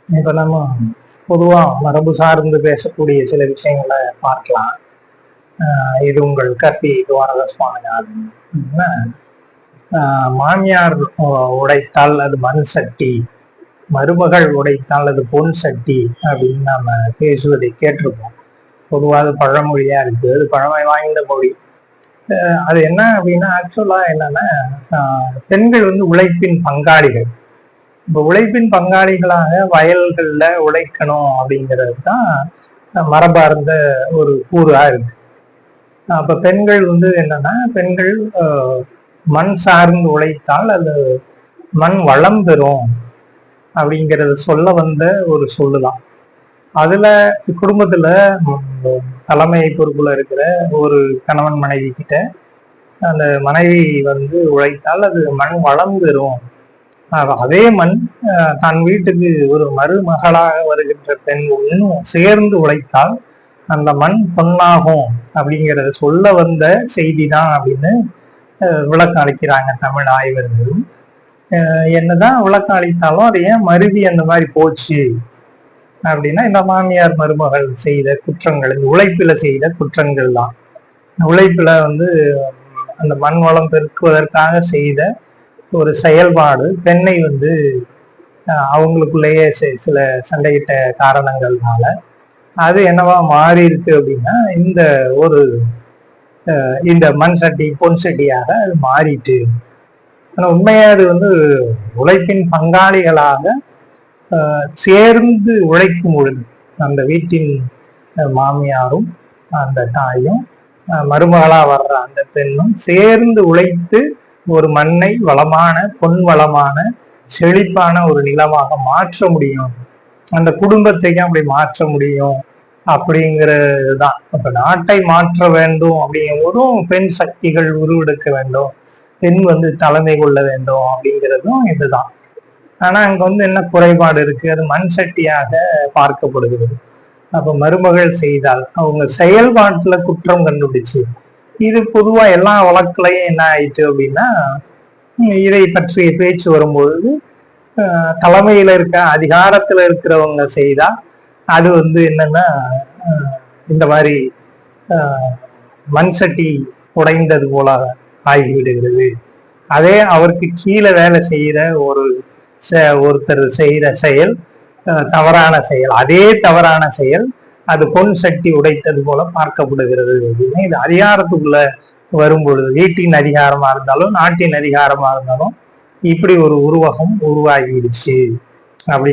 இப்ப நம்ம பொதுவா மரபு சார்ந்து பேசக்கூடிய சில விஷயங்களை பார்க்கலாம். இது உங்கள் கற்பி துவாரக சுவாமிநாதன். மாமியார் உடைத்தால் அது மண் சட்டி, மருமகள் உடைத்தால் அது பொன் சட்டி அப்படின்னு நாம பேசுவதை கேட்டிருப்போம். பொதுவாக பழமொழியா இருக்கு, அது பழமை வாய்ந்த மொழி. அது என்ன அப்படின்னா, ஆக்சுவலா என்னன்னா, பெண்கள் உழைப்பின் பங்காளிகள். இப்போ உழைப்பின் பங்காளிகளாக வயல்கள்ல உழைக்கணும் அப்படிங்கிறது தான் மரபார்ந்த ஒரு கூறா இருக்கு. அப்ப பெண்கள் என்னன்னா, பெண்கள் மண் சார்ந்து உழைத்தால் அது மண் வளம் பெறும் அப்படிங்கிறத சொல்ல வந்த ஒரு சொல்லுதான். அதுல குடும்பத்துல தலைமை பொறுப்புல இருக்கிற ஒரு கணவன் மனைவி கிட்ட அந்த மனைவி உழைத்தால் அது மண் வளம் பெறும், அதே மண் தன் வீட்டுக்கு ஒரு மருமகளாக வருகின்ற பெண் இன்னும் சேர்ந்து உழைத்தால் அந்த மண் பொன்னாகும் அப்படிங்கிறத சொல்ல வந்த செய்தி தான் அப்படின்னு விளக்கம் அளிக்கிறாங்க தமிழ் ஆய்வர்களும். என்னதான் விளக்கம் அளித்தாலும் அது ஏன் மருவி அந்த மாதிரி போச்சு அப்படின்னா, இந்த மாமியார் மருமகள் செய்த குற்றங்கள், இந்த உழைப்புல செய்த குற்றங்கள் தான். உழைப்புல அந்த மண் வளம் பெருக்குவதற்காக செய்த ஒரு செயல்பாடு பெண்ணை அவங்களுக்குள்ளேயே சில சண்டையிட்ட காரணங்கள்னால அது என்னவா மாறி இருக்கு அப்படின்னா, இந்த மண் சட்டி பொன் சட்டியாக அது மாறிட்டு. ஆனா உண்மையா அது உழைப்பின் பங்காளிகளாக சேர்ந்து உழைக்கும் பொழுது அந்த வீட்டின் மாமியாரும் அந்த தாயும் மருமகளா வர்ற அந்த பெண்ணும் சேர்ந்து உழைத்து ஒரு மண்ணை வளமான பொன் வளமான செழிப்பான ஒரு நிலமாக மாற்ற முடியும், அந்த குடும்பத்தையும் அப்படி மாற்ற முடியும் அப்படிங்கிறதுதான். இப்ப நாட்டை மாற்ற வேண்டும் அப்படிங்கும் போதும் பெண் சக்திகள் உருவெடுக்க வேண்டும், பெண் தலைமை கொள்ள வேண்டும் அப்படிங்கிறதும் இதுதான். ஆனா அங்க என்ன குறைபாடு இருக்கு, அது மண் சட்டியாக பார்க்கப்படுகிறது. அப்ப மருமகள் செய்தால் அவங்க செயல்பாட்டுல குற்றம் கண்டுபிடிச்சு, இது பொதுவா எல்லா வழக்குலையும் என்ன ஆயிடுச்சு அப்படின்னா, இதை பற்றிய பேச்சு வரும்பொழுது தலைமையில இருக்க அதிகாரத்துல இருக்கிறவங்க செய்தா அது என்னன்னா இந்த மாதிரி மண் சட்டி உடைந்தது போல ஆகிவிடுகிறது. அதே அவருக்கு கீழே வேலை செய்யற ஒருத்தர் செய்யற செயல் தவறான செயல், அதே தவறான செயல் அது பொன் சட்டி உடைத்தது போல பார்க்கப்படுகிறது அப்படின்னு. இது அதிகாரத்துக்குள்ள வரும் பொழுது, வீட்டின் அதிகாரமா இருந்தாலும் நாட்டின் அதிகாரமா இருந்தாலும் இப்படி ஒரு உருவகம் உருவாகிடுச்சு அப்படி